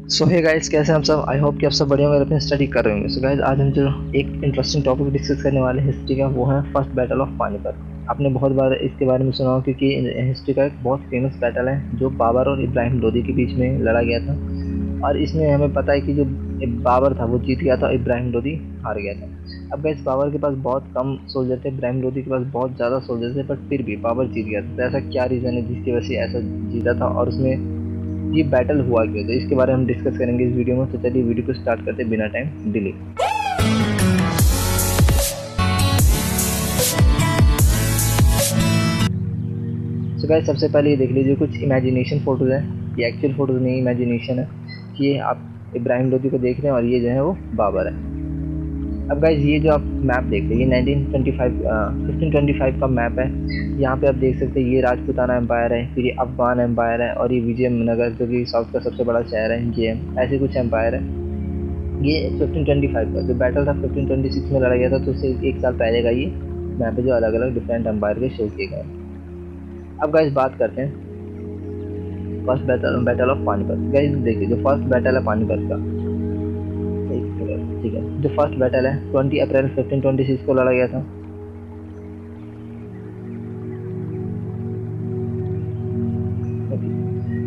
सो hey guys, कैसे हैं आप सब। आई होप कि आप सब बढ़िया होंगे, अपनी स्टडी कर रहे होंगे। सो गाइस, आज हम जो एक इंटरेस्टिंग टॉपिक डिस्कस करने वाले हैं हिस्ट्री का, वो है फर्स्ट बैटल ऑफ पानीपत। आपने बहुत बार इसके बारे में सुना हो, क्योंकि हिस्ट्री का एक बहुत फेमस बैटल है जो बाबर और इब्राहिम लोदी के बीच में लड़ा गया था। और इसमें हमें पता है कि जो बाबर था वो जीत गया था, इब्राहिम लोदी हार गया था। अब गाइस, बाबर के पास बहुत कम सोल्जर थे, इब्राहिम लोदी के पास बहुत ज़्यादा सोल्जर थे, बट फिर भी बाबर जीत गया था। तो ऐसा क्या रीज़न है जिसकी वजह से ऐसा जीता था, और उसमें ये बैटल हुआ क्यों, तो इसके बारे में हम डिस्कस करेंगे इस वीडियो में। तो चलिए वीडियो को स्टार्ट करते हैं बिना टाइम डिले। सो गाइस, सबसे पहले ये देख लीजिए कुछ इमेजिनेशन फोटोज है। ये एक्चुअल फोटोज नहीं, इमेजिनेशन है। कि ये आप इब्राहिम लोदी को देख रहे हैं और ये जो है वो बाबर है। अब गाइस, ये जो आप मैप देख रहे हैं, ये 1525 का मैप है। यहाँ पे आप देख सकते हैं ये राजपूताना एम्पायर है, फिर ये अफगान एम्पायर है, और ये विजयनगर जो कि साउथ का सबसे बड़ा शहर है, ये ऐसे कुछ एम्पायर है। ये 1525 का जो बैटल था 1526 में लड़ा गया था, तो उससे एक साल पहले का ये मैप पे जो अलग अलग डिफरेंट एम्पायर के शो किए गए। अब गाइस बात करते हैं first battle of Panipat. Guys देखिए, जो फर्स्ट बैटल है पानीपत का, एक मिनट, ठीक है, जो फर्स्ट बैटल है 20 अप्रैल 1526 को लड़ा गया था।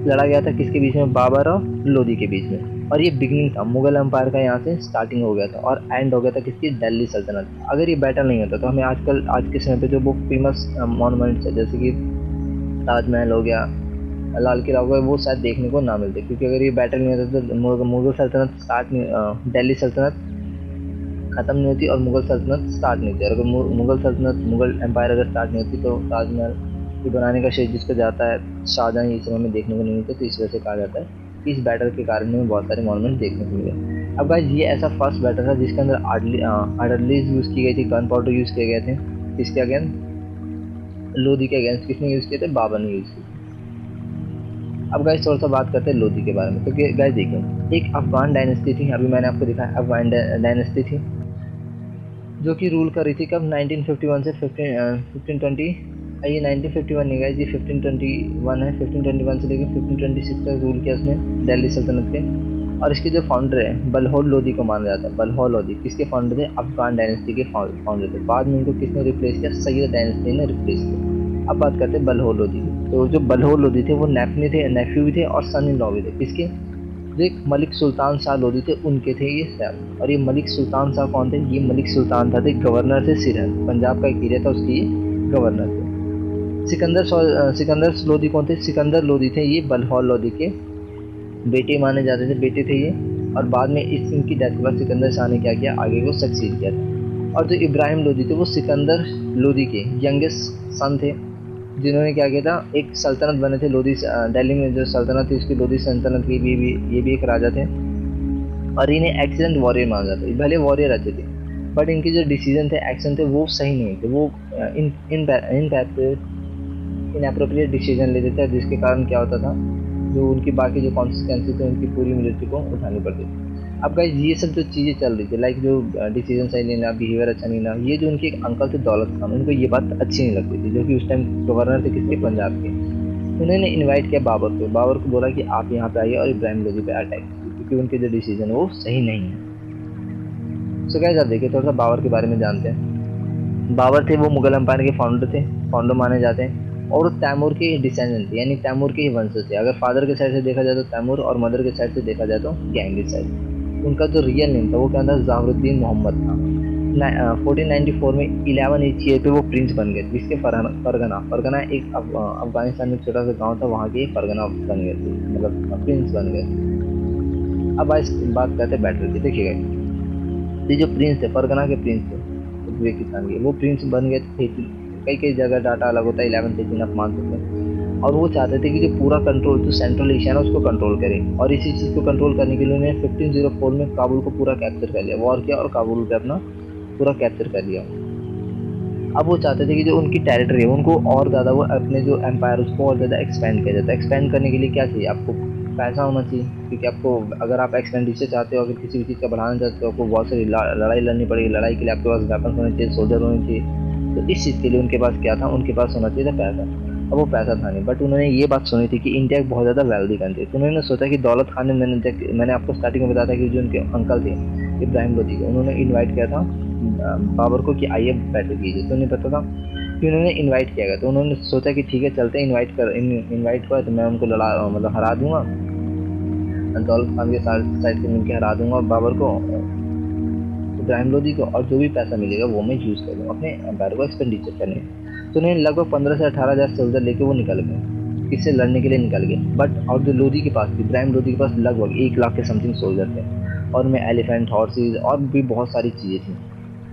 लड़ा गया था किसके बीच में, बाबर और लोदी के बीच में। और ये बिगनिंग था मुगल एम्पायर का, यहाँ से स्टार्टिंग हो गया था और एंड हो गया था किसकी, दिल्ली सल्तनत। अगर ये बैटल नहीं होता तो हमें आज के समय पे जो वो फेमस मॉन्यूमेंट्स है, जैसे कि ताजमहल हो गया, लाल किला हो गया, वो शायद देखने को ना मिलते। क्योंकि अगर ये बैटल नहीं होता तो मुगल सल्तनत स्टार्ट नहीं, दिल्ली सल्तनत खत्म नहीं होती और मुगल सल्तनत स्टार्ट नहीं होती। और अगर मुगल एम्पायर अगर स्टार्ट नहीं होती तो ताजमहल ये बनाने का श्रेय जिस पर जाता है, शाहजहां, ये समय में देखने को नहीं मिलते। तो इस वजह से कहा जाता है कि इस बैटल के कारण में बहुत सारे मॉन्यूमेंट देखने को मिले। अब गाइस, ये ऐसा फर्स्ट बैटल था जिसके अंदर आर्टिलरीज यूज़ की गई थी, गन पाउडर यूज़ किए गए थे। किसके अगेंस्ट, लोदी के अगेंस्ट किसने यूज़ किए थे, बाबर ने यूज़ किए। अब गाइस थोड़ा सा बात करते हैं लोदी के बारे में। तो गाइस देखिए, एक अफगान डायनेस्टी थी, अभी मैंने आपको दिखाया अफगान डायनेस्टी थी, जो कि रूल कर रही थी कब, 1951 से 1520। ये 1951 नहीं गाइस, ये 1521 है। 1521 से लेकर 1526 तक रूल किया उसने दिल्ली सल्तनत के। और इसके जो फाउंडर है बलहौल लोदी को माना जाता है। बलहौल लोदी किसके फाउंडर थे, अफगान डायनेस्टी के फाउंडर थे। बाद में इनको किसने रिप्लेस किया, सैयद डायनेस्टी ने रिप्लेस किया। अब बात करते हैं बलहौल लोदी की। तो जो बलहौल लोदी थे वो नेफ्यू भी थे और सन इन लॉ भी थे। किसके, जो एक मलिक सुल्तान शाह लोदी थे उनके थे ये सैफ। और ये मलिक सुल्तान शाह कौन थे, ये मलिक सुल्तान था, थे गवर्नर थे सिरहंद, पंजाब का एक एरिया था, उसके ये गवर्नर थे। सिकंदर लोदी कौन थे, सिकंदर लोदी थे ये बलहौल लोदी के बेटे माने जाते थे, बेटे थे ये। और बाद में इनकी डेथ के बाद सिकंदर शाह ने क्या किया, आगे को सक्सीड किया था। और जो इब्राहिम लोदी थे वो सिकंदर लोदी के यंगेस्ट सन थे, जिन्होंने क्या किया था, एक सल्तनत बने थे लोधी, दिल्ली में जो सल्तनत थी उसकी लोधी सल्तनत की भी ये भी एक राजा थे। और इन्हें एक्सीलेंट वॉरियर माना जाता है, भले वॉरियर अच्छे थे, बट इनके जो डिसीजन थे, एक्शन थे, वो सही नहीं थे। वो इनअप्रोप्रिएट डिसीजन लेते थे, जिसके कारण क्या होता था, जो उनकी बाकी जो कॉन्सिक्वेंसेज थे उनकी पूरी मिलिट्री को उठानी पड़ती थी। अब गाइस, ये सब जो चीज़ें चल रही थी, लाइक जो डिसीजन सही लेना, बिहेवियर अच्छा नहीं लेना, ये जो उनके एक अंकल थे दौलत खान, उनको ये बात अच्छी नहीं लगती थी, जो कि उस टाइम गवर्नर थे किसके, पंजाब के। उन्होंने इनवाइट किया बाबर को बोला कि आप यहाँ पे आइए और इब्राहिम लोदी पे अटैक कीजिए, क्योंकि उनके जो डिसीजन वो सही नहीं है। सो गाइस, आप देखिए थोड़ा सा बाबर के बारे में जानते हैं। बाबर थे वो मुगल एम्पायर के फाउंडर माने जाते हैं। और वो तैमूर के डिसेंडेंट थे, यानी तैमूर के ही वंशज थे। अगर फादर के साइड से देखा जाए तो तैमूर, और मदर के साइड से देखा जाए तो गैंगिस साइड। उनका जो रियल नेम था वो क्या था, जहरुद्दीन मोहम्मद था। 1494 में 11 एज ईयर पे वो प्रिंस बन गए, जिसके फरगना एक अफगानिस्तान में छोटा सा गांव था, वहाँ के फरगना बन गए थे, मतलब प्रिंस बन गए। अब आज बात करते हैं बैटल की। देखिएगा, ये जो प्रिंस थे, फरगना के प्रिंस थे उज्बेकिस्तान के, वो प्रिंस बन गए थे। कई कई जगह डाटा अलग होता है, 11 13 आप मान सकते हैं। और वो चाहते थे कि जो पूरा कंट्रोल जो सेंट्रल एशिया है उसको कंट्रोल करें, और इसी चीज़ को कंट्रोल करने के लिए उन्होंने 1504 में काबुल को पूरा कैप्चर कर लिया, वॉर किया और काबुल पे अपना पूरा कैप्चर कर लिया। अब वो चाहते थे कि जो उनकी टेरिटरी है उनको और ज़्यादा, वो अपने जो एम्पायर उसको और ज़्यादा एक्सपेंड किया जाता है। एक्सपेंड करने के लिए क्या चाहिए, आपको पैसा होना चाहिए, क्योंकि आपको अगर आप एक्सपेंडिचर चाहते हो, अगर किसी भी चीज़ का बढ़ाना चाहते हो, आपको बहुत सारी लड़ाई लड़नी पड़ेगी। लड़ाई के लिए आपके पास वेपन होने चाहिए, सोल्जर होने चाहिए। तो इस चीज़ के लिए उनके पास क्या था, उनके पास होना चाहिए था पैसा। अब वो पैसा था नहीं, बट उन्होंने ये बात सुनी थी कि इंडिया एक बहुत ज़्यादा वेल्दी कंट्री है। तो उन्होंने सोचा कि दौलत खान ने, मैंने आपको स्टार्टिंग में बताया था कि जो उनके अंकल थे इब्राहिम लोदी के, उन्होंने इनवाइट किया था बाबर को कि आइए बैटल कीजिए। तो उन्हें पता था कि उन्होंने इनवाइट किया गया, तो उन्होंने सोचा कि ठीक है चलते हैं, इनवाइट हुआ तो मैं उनको मतलब हरा दूंगा, दौलत खान के साइड से मिलकर हरा दूंगा बाबर को, इब्राहिम लोदी को, और जो भी पैसा मिलेगा वो मैं यूज़ कर लूँगा अपने एम्पायर को एक्सपेंडिचर करने में। तो उन्हें लगभग 15 से 18,000 सोल्जर लेके वो निकल गए, किससे लड़ने के लिए निकल गए। बट और जो लोदी के पास, इब्राहिम लोदी के पास लगभग 1 लाख के समथिंग सोल्जर थे, और उनमें एलिफेंट, हॉर्सेज और भी बहुत सारी चीज़ें थी।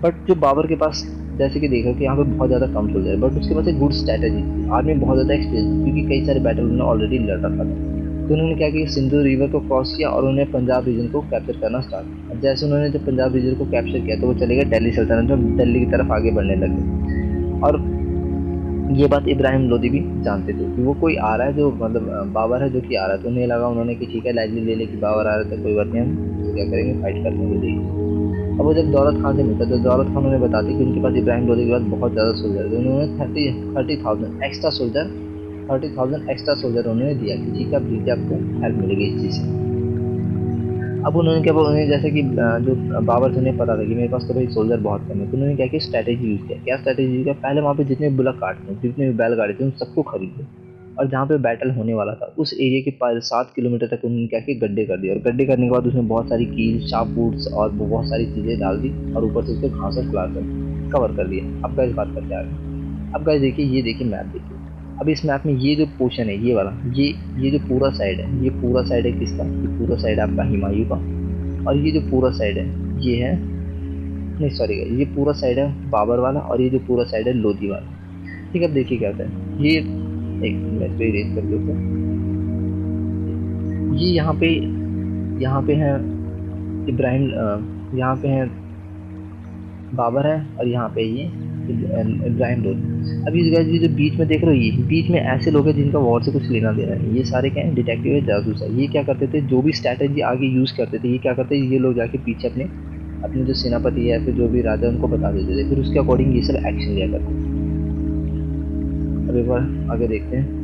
बट जो बाबर के पास, जैसे कि देखो कि यहाँ पे बहुत ज़्यादा कम सोल्जर है, बट उसके पास एक गुड स्ट्रैटेजी थी, आर्मी बहुत ज़्यादा एक्सपीरियंस, क्योंकि कई सारे बैटल उन्होंने ऑलरेडी लड़ रखा था। तो उन्होंने क्या किया, सिंधु रिवर को क्रॉस किया और उन्हें पंजाब रीजन को कैप्चर करना स्टार्ट किया। जैसे उन्होंने जब पंजाब रीजन को कैप्चर किया तो वो चले गए दिल्ली सल्तनत में, दिल्ली की तरफ आगे बढ़ने लगे। और ये बात इब्राहिम लोदी भी जानते थे कि वो कोई आ रहा है, जो मतलब बाबर है जो कि आ रहा है। तो उन्हें लगा, उन्होंने कि ठीक है लाइटली ले ले कि बाबर आ रहा है तो कोई बात नहीं, हम तो क्या करेंगे, फाइट कर लेंगे देखिए। अब वो जब दौलत खान से मिलता तो दौलत खान उन्हें बताते कि उनके पास इब्राहिम लोदी के पास बहुत ज़्यादा सोल्जर थे। उन्होंने 30,000 एक्स्ट्रा सोल्जर 30,000 एक्स्ट्रा सोल्जर उन्होंने दिया कि ठीक है, अब ठीक है, आपको हेल्प मिलेगी इस चीज़ से। अब उन्होंने क्या बोला, उन्हें जैसे कि जो बाबर थे उन्हें पता था कि मेरे पास तो भाई सोल्जर बहुत कम है। तो उन्होंने क्या किया, स्ट्रैटेजी यूज़ किया। क्या स्ट्रैटेजी यूज़ किया, पहले वहाँ पे जितने बुलक कार्ट थे, जितने भी बैलगाड़ी थे, उन सबको खरीदे, और जहाँ पे बैटल होने वाला था उस एरिया के 7 किलोमीटर तक उन्होंने क्या किया, गड्ढे कर दिए। और गड्ढे करने के बाद उसमें बहुत सारी कील, शार्पवुड्स और बहुत सारी चीज़ें डाल दी, और ऊपर से उसको घास और फ्लावर से कवर कर दिया। अब गाइस बात करते आ रहे हैं। अब गाइस देखिए, ये देखिए मैप देखिए। अब इस मैप में ये जो पोर्शन है, ये वाला, ये जो पूरा साइड है, ये पूरा साइड है किसका, ये पूरा साइड आपका हुमायूं का। और ये जो पूरा साइड है, ये है, नहीं सॉरी, ये पूरा साइड है बाबर वाला, और ये जो पूरा साइड है लोधी वाला। ठीक है, अब देखिए क्या होता है। ये एक मैं इस पे इरेज कर देता हूँ। ये यहाँ पे है इब्राहिम, यहाँ पे है बाबर है, और यहाँ पे ये इब्राहिम लोधी। अब इस गाइस, ये जो बीच में देख रहे हो, ये बीच में ऐसे लोग हैं जिनका वॉर से कुछ लेना देना नहीं। ये सारे क्या है, डिटेक्टिव है, जासूस है। ये क्या करते थे, जो भी स्ट्रैटेजी आगे यूज़ करते थे, ये क्या करते थे, ये लोग जाके पीछे अपने अपने जो सेनापति है या फिर जो भी राजा उनको बता देते थे, फिर उसके अकॉर्डिंग ये सब एक्शन लिया करते थे। अब एक बार आगे देखते हैं,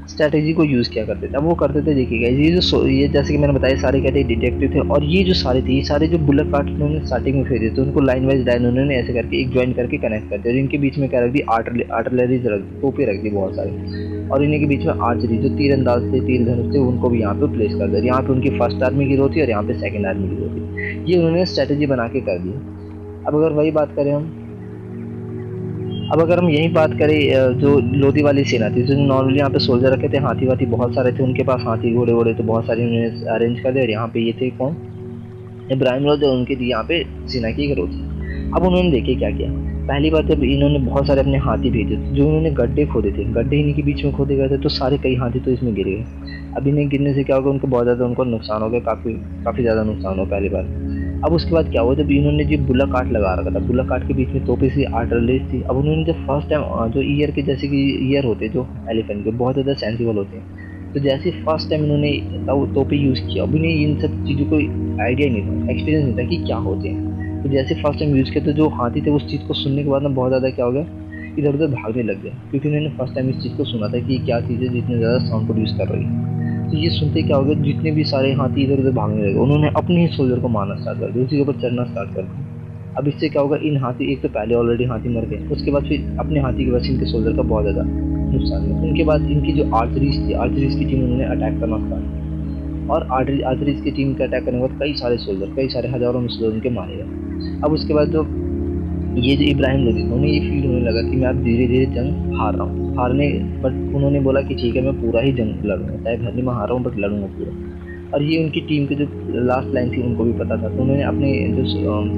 स्ट्रैटेजी को यूज़ किया करते थे। अब वो करते थे, देखिएगा ये जैसे कि मैंने बताया, सारे क्या थे, डिटेक्टिव थे। और ये जो सारे थे, ये सारे जो बुलेट कार्ट उन्होंने स्टार्टिंग में फेरे थे, उनको लाइन वाइज लाइन उन्होंने ऐसे करके एक ज्वाइन करके कनेक्ट कर दिया। और इनके बीच में क्या रख दी, आर्टिलरीज रख दी, तोपें रख दी बहुत सारी। और इन्हीं के बीच में आर्चरी, जो तीरंदाज थे, तीर धनुष थे, उनको भी यहाँ पे प्लेस कर दिया। यहाँ पे उनकी फर्स्ट आर्मी की रो थी और यहाँ पे सेकंड आर्मी की रो थी। ये उन्होंने स्ट्रैटेजी बना के कर दी। अब अगर वही बात करें हम, अब अगर हम यही बात करें, जो लोधी वाली सेना थी, जो नॉर्मली यहाँ पे सोल्जर रखे थे, हाथी वाथी बहुत सारे थे उनके पास, हाथी घोड़े वोड़े तो बहुत सारे उन्होंने अरेंज कर दिए। और यहाँ पे ये थे कौन, इब्राहिम लोधी, उनके यहाँ पे सेना की एक रो थी। अब उन्होंने देखिए क्या किया। पहली बात, जब इन्होंने बहुत सारे अपने हाथी भेजे, जो उन्होंने गड्ढे खोदे थे, गड्ढे इन्हीं के बीच में खोदे गए थे, तो सारे कई हाथी तो इसमें गिर गए। अब इन्हें गिरने से क्या होगा, उनको बहुत ज़्यादा उनको नुकसान हो गया, काफ़ी ज़्यादा नुकसान हो पहली बार। अब उसके बाद क्या हुआ, जब इन्होंने जो बुला काट लगा रखा था, बुला काट के बीच में तोपे सी आर्टिलरी थी। अब उन्होंने जब फर्स्ट टाइम, जो ईयर के जैसे कि ईयर होते जो एलिफेंट के बहुत ज़्यादा सेंसिबल होते हैं, तो जैसे फर्स्ट टाइम इन्होंने तोपे यूज़ किया, अब इन्हें इन सब चीज़ों को आइडिया नहीं था, एक्सपीरियंस नहीं था कि क्या होते हैं। तो जैसे फर्स्ट टाइम यूज़ किया, तो जो हाथी थे उस चीज़ को सुनने के बाद ना बहुत ज़्यादा क्या हो गया, इधर उधर भागने लग गए, क्योंकि उन्होंने फर्स्ट टाइम इस चीज़ को सुना था कि क्या चीज़ है जितने ज़्यादा साउंड प्रोड्यूस कर रही है। तो ये सुनते क्या हो गया, जितने भी सारे हाथी इधर उधर भागने लगे, उन्होंने अपने ही सोल्जर को मारना स्टार्ट कर दिया, उसी के ऊपर चढ़ना स्टार्ट कर दिया। अब इससे क्या होगा, इन हाथी, एक तो पहले ऑलरेडी हाथी मर गए, उसके बाद फिर अपने हाथी के वजह से इनके सोल्जर का बहुत ज़्यादा नुकसान हुआ। उनके बाद इनकी जो आर्चरीज थी, आर्चरीज की टीम उन्होंने अटैक करना स्टार्ट किया, और आर्चरीज की टीम के अटैक करने के बाद कई सारे सोल्जर, कई सारे हज़ारों में सोल्जर उनके मारे गए। अब उसके बाद जो ये जो इब्राहिम लोधी, उन्हें ये फील होने लगा कि मैं अब धीरे धीरे जंग हार रहा हूँ, बट उन्होंने बोला कि ठीक है, मैं पूरा ही जंग लड़ूंगा, चाहे भले मैं हार रहा हूँ बट लड़ूंगा पूरा। और ये उनकी टीम के जो लास्ट लाइन थी उनको भी पता था, तो उन्होंने अपने जो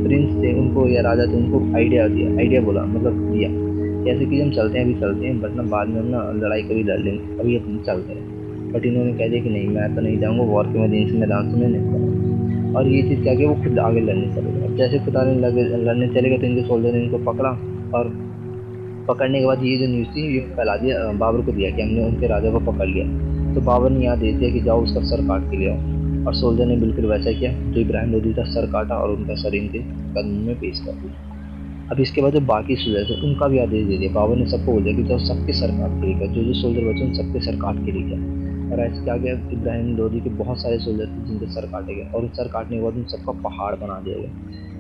प्रिंस थे उनको या राजा थे उनको आइडिया बोला, मतलब दिया, जैसे कि हम चलते हैं, अभी चलते हैं, बट ना बाद में हम ना लड़ाई कभी लड़ लेंगे, अभी अपन चलते हैं। बट इन्होंने कह दिया कि नहीं, मैं तो नहीं जाऊँगा वॉर के मैदान से मैं नहीं। और ये चीज़ क्या कि वो खुद आगे लड़ने चले गए। जैसे खुद आगे लड़ने चले गए, तो इनके सोल्जर ने इनको पकड़ा, और पकड़ने के बाद ये जो न्यूज़ थी ये फैला दिया, बाबर को दिया कि हमने उनके राजा को पकड़ लिया। तो बाबर ने यहाँ दे दिया कि जाओ उसका सर काट के ले आओ, और सोल्जर ने बिल्कुल वैसा किया, जो इब्राहिम लोधी का सर काटा और उनका सर इनके कदम में पेश कर दिया। अब इसके बाद जो बाकी सोल्जर थे उनका भी आदेश दे दिया, बाबर ने सबको बोल दिया कि जो सबके सर काट के लेके आओ, जो सोल्जर बचे उन सबके सर काट के लेके आओ। और ऐसे क्या गया, इब्राहिम लोदी के बहुत सारे सोल्जर थे जिनके सर काटे गए, और उन सर काटने के बाद उन सबका पहाड़ बना दिया गया।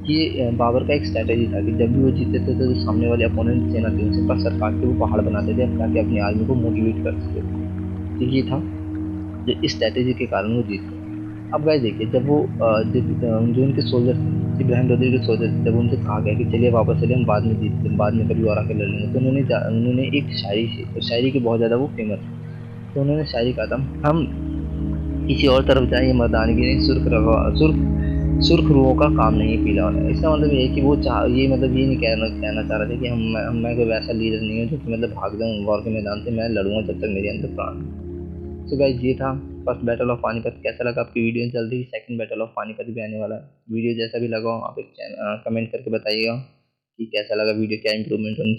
ये बाबर का एक स्ट्रैटेजी था कि जब भी वो जीते थे तो जो सामने वाले अपोनेंट सेना थी उन सबका सर काट के वो पहाड़ बनाते थे ताकि अपनी आर्मी को मोटिवेट कर सके। तो ये था जो इस स्ट्रैटेजी के कारण वो जीत गए। अब गाइस देखिए, जब वो जो उनके सोल्जर थे, इब्राहिम लोदी के सोल्जर थे, जब उनसे कहा गया कि चलिए वापस चलिए, हम बाद में जीत बाद में कभी और आके लड़ लेंगे, तो उन्होंने एक शायरी की बहुत ज़्यादा वो फेमस है। तो उन्होंने शायरी कहा था, हम किसी और तरफ जाएं, ये मर्दानगी नहीं, सुर्खरुओं का काम नहीं पीला होना। इसका मतलब ये है कि वो ये मतलब ये नहीं कहना चाह रहे थे कि मैं कोई वैसा लीडर नहीं हूँ जो कि मतलब भाग जाऊँ वॉर के मैदान से, मैं लड़ूंगा जब तक मेरे अंदर प्राण है। तो गाइस ये था फर्स्ट बैटल ऑफ पानीपत। कैसा लगा आपकी वीडियो? जल्दी ही सेकंड बैटल ऑफ पानीपत भी आने वाला है। वीडियो जैसा भी लगा हो आप एक कमेंट करके बताइएगा कि कैसा लगा वीडियो, क्या इंप्रूवमेंट होनी